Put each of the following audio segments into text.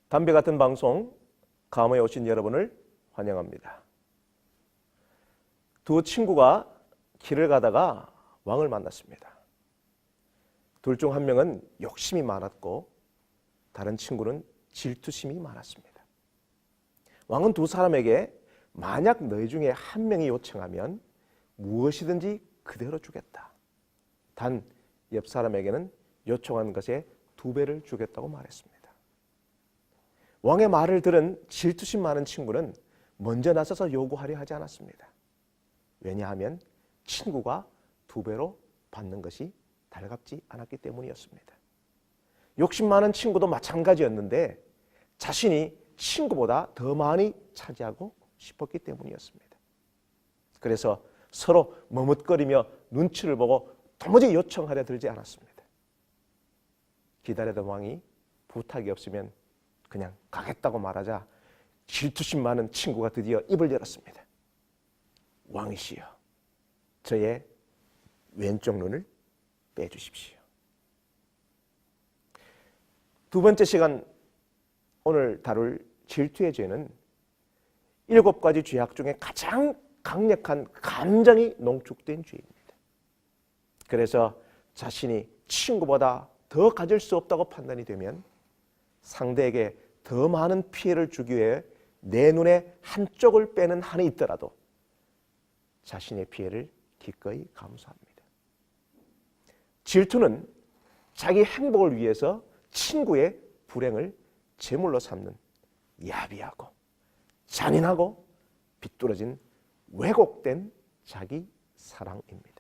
담배 같은 방송 감호에 오신 여러분을 환영합니다. 두 친구가 길을 가다가 왕을 만났습니다. 둘 중 한 명은 욕심이 많았고 다른 친구는 질투심이 많았습니다. 왕은 두 사람에게 만약 너희 중에 한 명이 요청하면 무엇이든지 그대로 주겠다. 단 옆 사람에게는 요청한 것의 2배를 주겠다고 말했습니다. 왕의 말을 들은 질투심 많은 친구는 먼저 나서서 요구하려 하지 않았습니다. 왜냐하면 친구가 2배로 받는 것이 달갑지 않았기 때문이었습니다. 욕심 많은 친구도 마찬가지였는데 자신이 친구보다 더 많이 차지하고 싶었기 때문이었습니다. 그래서 서로 머뭇거리며 눈치를 보고 도무지 요청하려 들지 않았습니다. 기다리던 왕이 부탁이 없으면 그냥 가겠다고 말하자 질투심 많은 친구가 드디어 입을 열었습니다. 왕이시여, 저의 왼쪽 눈을 빼주십시오. 두 번째 시간 오늘 다룰 질투의 죄는 7가지 죄악 중에 가장 강력한 감정이 농축된 죄입니다. 그래서 자신이 친구보다 더 가질 수 없다고 판단이 되면 상대에게 더 많은 피해를 주기 위해 내 눈의 한쪽을 빼는 한이 있더라도 자신의 피해를 기꺼이 감수합니다. 질투는 자기 행복을 위해서 친구의 불행을 제물로 삼는 야비하고 잔인하고 비뚤어진 왜곡된 자기 사랑입니다.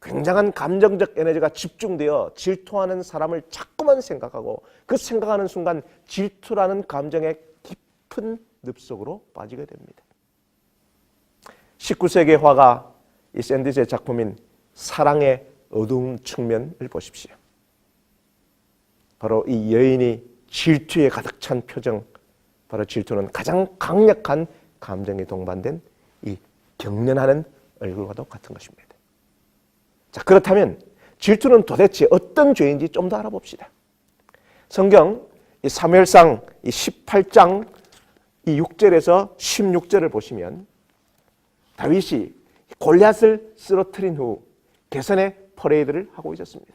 굉장한 감정적 에너지가 집중되어 질투하는 사람을 자꾸만 생각하고 그 생각하는 순간 질투라는 감정의 깊은 늪속으로 빠지게 됩니다. 19세기의 화가 이 샌디스의 작품인 사랑의 어두운 측면을 보십시오. 바로 이 여인이 질투에 가득 찬 표정, 바로 질투는 가장 강력한 감정이 동반된 이 경련하는 얼굴과도 같은 것입니다. 자, 그렇다면 질투는 도대체 어떤 죄인지 좀 더 알아봅시다. 성경 이 사무엘상 18장 6절에서 16절을 보시면 다윗이 골리앗을 쓰러뜨린 후 개선의 퍼레이드를 하고 있었습니다.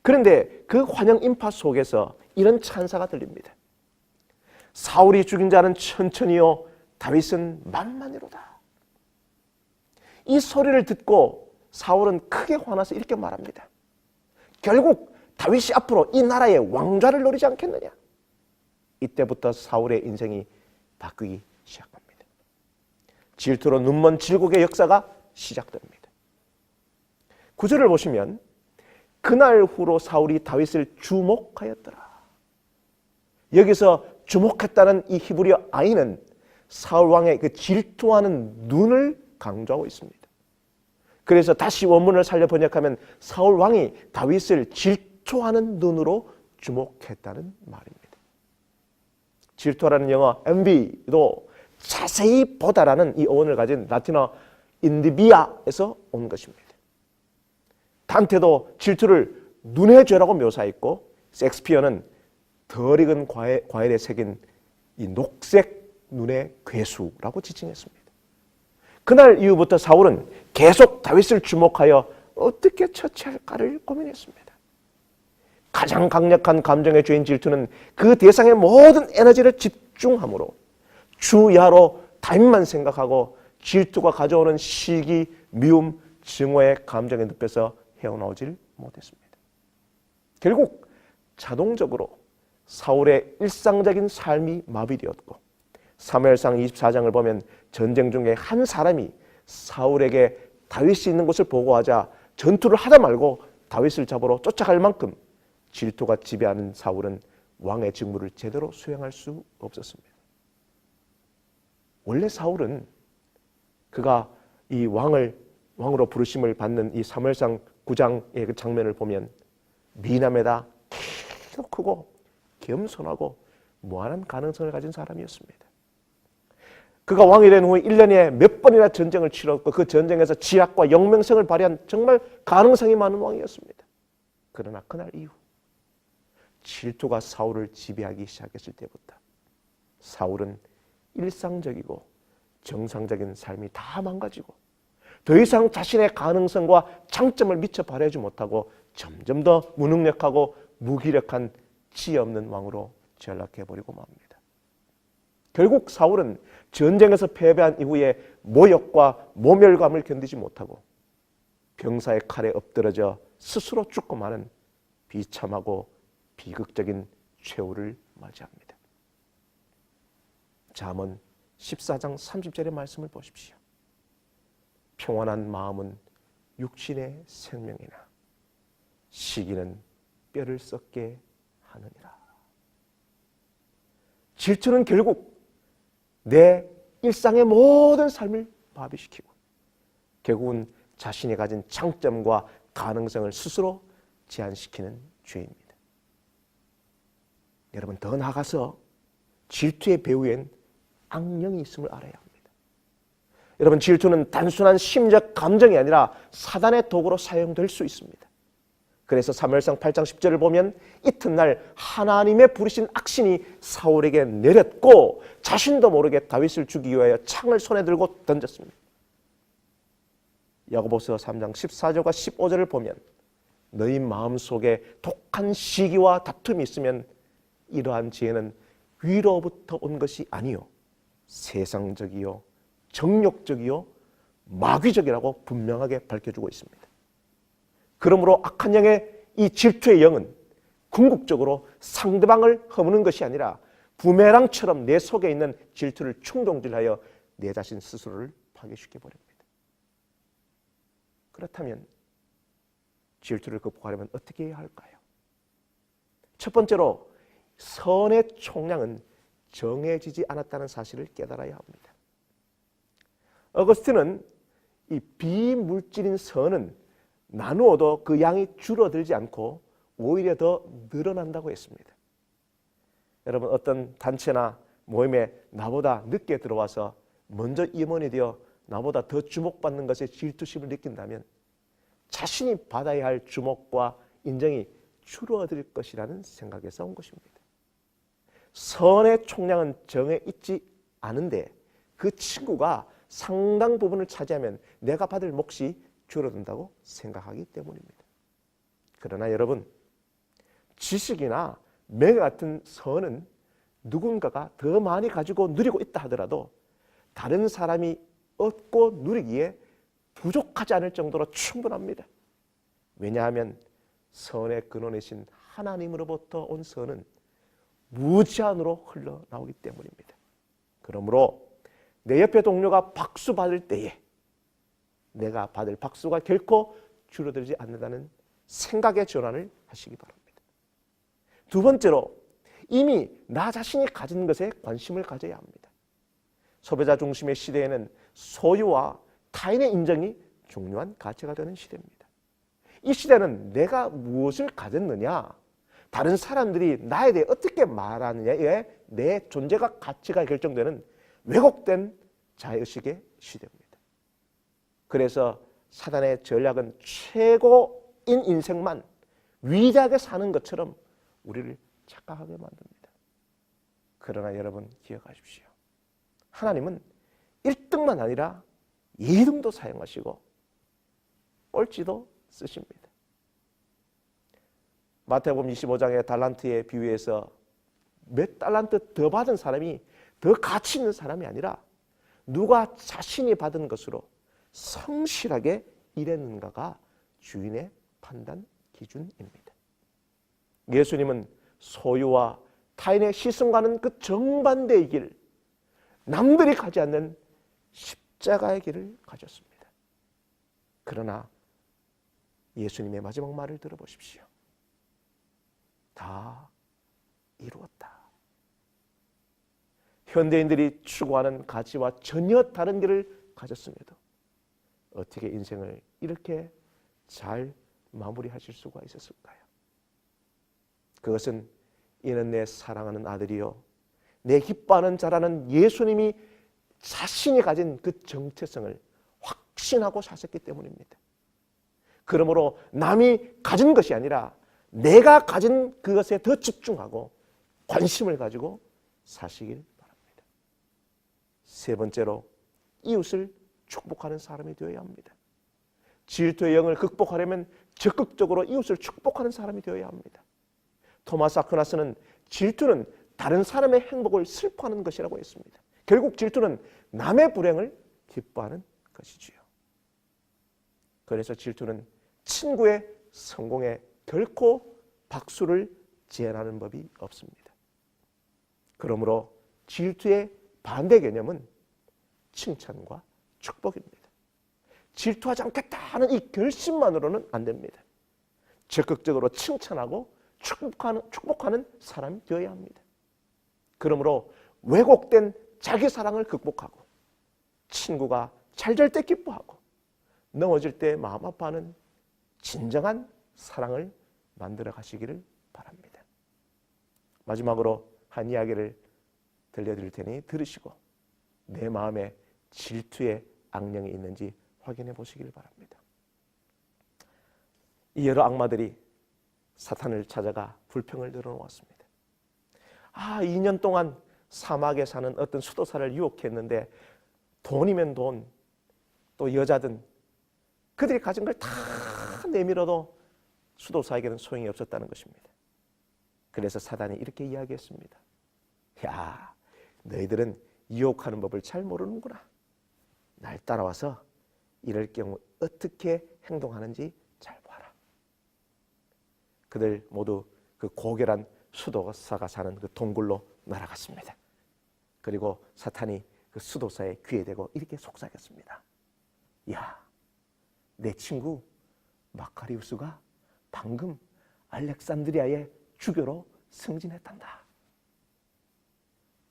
그런데 그 환영 인파 속에서 이런 찬사가 들립니다. 사울이 죽인 자는 천천히요, 다윗은 만만이로다. 이 소리를 듣고 사울은 크게 화나서 이렇게 말합니다. 결국 다윗이 앞으로 이 나라의 왕좌를 노리지 않겠느냐. 이때부터 사울의 인생이 바뀌기 시작합니다. 질투로 눈먼 질곡의 역사가 시작됩니다. 9절을 보시면 그날 후로 사울이 다윗을 주목하였더라. 여기서 주목했다는 이 히브리어 아이는 사울 왕의 그 질투하는 눈을 강조하고 있습니다. 그래서 다시 원문을 살려 번역하면 사울 왕이 다윗을 질투하는 눈으로 주목했다는 말입니다. 질투라는 영어 envy도 자세히 보다라는 이 어원을 가진 라틴어 인디비아에서 온 것입니다. 단테도 질투를 눈의 죄라고 묘사했고 섹스피어는 덜 익은 과일에 새긴 이 녹색 눈의 괴수라고 지칭했습니다. 그날 이후부터 사울은 계속 다윗을 주목하여 어떻게 처치할까를 고민했습니다. 가장 강력한 감정의 죄인 질투는 그 대상의 모든 에너지를 집중함으로 주야로 다윗만 생각하고 질투가 가져오는 시기, 미움, 증오의 감정에 늪에서 헤어나오질 못했습니다. 결국 자동적으로 사울의 일상적인 삶이 마비되었고 사무엘상 24장을 보면 전쟁 중에 한 사람이 사울에게 다윗이 있는 곳을 보고하자 전투를 하다 말고 다윗을 잡으러 쫓아갈 만큼 질투가 지배하는 사울은 왕의 직무를 제대로 수행할 수 없었습니다. 원래 사울은 그가 이 왕으로 부르심을 받는 이 사무엘상 9장의 그 장면을 보면 미남에다 키도 크고 겸손하고 무한한 가능성을 가진 사람이었습니다. 그가 왕이 된 후에 1년에 몇 번이나 전쟁을 치렀고 그 전쟁에서 지략과 영명성을 발휘한 정말 가능성이 많은 왕이었습니다. 그러나 그날 이후 질투가 사울을 지배하기 시작했을 때부터 사울은 일상적이고 정상적인 삶이 다 망가지고 더 이상 자신의 가능성과 장점을 미처 발휘하지 못하고 점점 더 무능력하고 무기력한 지혜 없는 왕으로 전락해버리고 맙니다. 결국 사울은 전쟁에서 패배한 이후에 모욕과 모멸감을 견디지 못하고 병사의 칼에 엎드러져 스스로 죽고 마는 비참하고 비극적인 최후를 맞이합니다. 잠언 14장 30절의 말씀을 보십시오. 평안한 마음은 육신의 생명이나 시기는 뼈를 썩게 하느니라. 질투는 결국 내 일상의 모든 삶을 마비시키고 결국은 자신이 가진 장점과 가능성을 스스로 제한시키는 죄입니다. 여러분, 더 나아가서 질투의 배후엔 악령이 있음을 알아야 합니다. 여러분, 질투는 단순한 심적 감정이 아니라 사단의 도구로 사용될 수 있습니다. 그래서 사무엘상 8장 10절을 보면 이튿날 하나님의 부르신 악신이 사울에게 내렸고 자신도 모르게 다윗을 죽이기 위하여 창을 손에 들고 던졌습니다. 야고보서 3장 14절과 15절을 보면 너희 마음속에 독한 시기와 다툼이 있으면 이러한 지혜는 위로부터 온 것이 아니요 세상적이요 정욕적이요 마귀적이라고 분명하게 밝혀주고 있습니다. 그러므로 악한 영의 이 질투의 영은 궁극적으로 상대방을 허무는 것이 아니라 부메랑처럼 내 속에 있는 질투를 충동질하여 내 자신 스스로를 파괴시켜 버립니다. 그렇다면 질투를 극복하려면 어떻게 해야 할까요? 첫 번째로 선의 총량은 정해지지 않았다는 사실을 깨달아야 합니다. 어거스틴은 이 비물질인 선은 나누어도 그 양이 줄어들지 않고 오히려 더 늘어난다고 했습니다. 여러분, 어떤 단체나 모임에 나보다 늦게 들어와서 먼저 임원이 되어 나보다 더 주목받는 것에 질투심을 느낀다면 자신이 받아야 할 주목과 인정이 줄어들 것이라는 생각에서 온 것입니다. 선의 총량은 정해 있지 않은데 그 친구가 상당 부분을 차지하면 내가 받을 몫이 줄어든다고 생각하기 때문입니다. 그러나 여러분, 지식이나 명예 같은 선은 누군가가 더 많이 가지고 누리고 있다 하더라도 다른 사람이 얻고 누리기에 부족하지 않을 정도로 충분합니다. 왜냐하면 선의 근원이신 하나님으로부터 온 선은 무제한으로 흘러나오기 때문입니다. 그러므로 내 옆에 동료가 박수 받을 때에 내가 받을 박수가 결코 줄어들지 않는다는 생각의 전환을 하시기 바랍니다. 두 번째로 이미 나 자신이 가진 것에 관심을 가져야 합니다. 소비자 중심의 시대에는 소유와 타인의 인정이 중요한 가치가 되는 시대입니다. 이 시대는 내가 무엇을 가졌느냐, 다른 사람들이 나에 대해 어떻게 말하느냐에 내 존재가 가치가 결정되는 왜곡된 자의식의 시대입니다. 그래서 사단의 전략은 최고인 인생만 위대하게 사는 것처럼 우리를 착각하게 만듭니다. 그러나 여러분 기억하십시오. 하나님은 1등만 아니라 2등도 사용하시고 꼴찌도 쓰십니다. 마태복음 25장의 달란트의 비유에서 몇 달란트 더 받은 사람이 더 가치 있는 사람이 아니라 누가 자신이 받은 것으로 성실하게 일했는가가 주인의 판단 기준입니다. 예수님은 소유와 타인의 시선과는 그 정반대의 길, 남들이 가지 않는 십자가의 길을 가졌습니다. 그러나 예수님의 마지막 말을 들어보십시오. 다 이루었다. 현대인들이 추구하는 가치와 전혀 다른 길을 가졌음에도 어떻게 인생을 이렇게 잘 마무리하실 수가 있었을까요? 그것은 이는 내 사랑하는 아들이요 내 기뻐하는 자라는 예수님이 자신이 가진 그 정체성을 확신하고 사셨기 때문입니다. 그러므로 남이 가진 것이 아니라 내가 가진 그것에 더 집중하고 관심을 가지고 사시길 바랍니다. 세 번째로 이웃을 축복하는 사람이 되어야 합니다. 질투의 영을 극복하려면 적극적으로 이웃을 축복하는 사람이 되어야 합니다. 토마스 아퀴나스는 질투는 다른 사람의 행복을 슬퍼하는 것이라고 했습니다. 결국 질투는 남의 불행을 기뻐하는 것이지요. 그래서 질투는 친구의 성공에 결코 박수를 지어나는 법이 없습니다. 그러므로 질투의 반대 개념은 칭찬과 축복입니다. 질투하지 않겠다는 이 결심만으로는 안 됩니다. 적극적으로 칭찬하고 축복하는 사람이 되어야 합니다. 그러므로 왜곡된 자기 사랑을 극복하고 친구가 잘 될 때 기뻐하고 넘어질 때 마음 아파하는 진정한 사랑을 만들어 가시기를 바랍니다. 마지막으로 한 이야기를 들려드릴 테니 들으시고 내 마음에 질투의 악령이 있는지 확인해 보시길 바랍니다. 이 여러 악마들이 사탄을 찾아가 불평을 늘어놓았습니다. 2년 동안 사막에 사는 어떤 수도사를 유혹했는데 돈이면 돈, 또 여자든 그들이 가진 걸 다 내밀어도 수도사에게는 소용이 없었다는 것입니다. 그래서 사단이 이렇게 이야기했습니다. 야, 너희들은 유혹하는 법을 잘 모르는구나. 날 따라와서 이럴 경우 어떻게 행동하는지 잘 봐라. 그들 모두 그 고결한 수도사가 사는 그 동굴로 날아갔습니다. 그리고 사탄이 그 수도사의 귀에 대고 이렇게 속삭였습니다. 야, 내 친구 마카리우스가 방금 알렉산드리아의 주교로 승진했단다.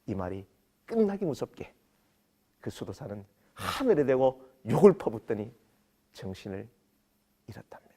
이 말이 끝나기 무섭게 그 수도사는 하늘에 대고 욕을 퍼붓더니 정신을 잃었답니다.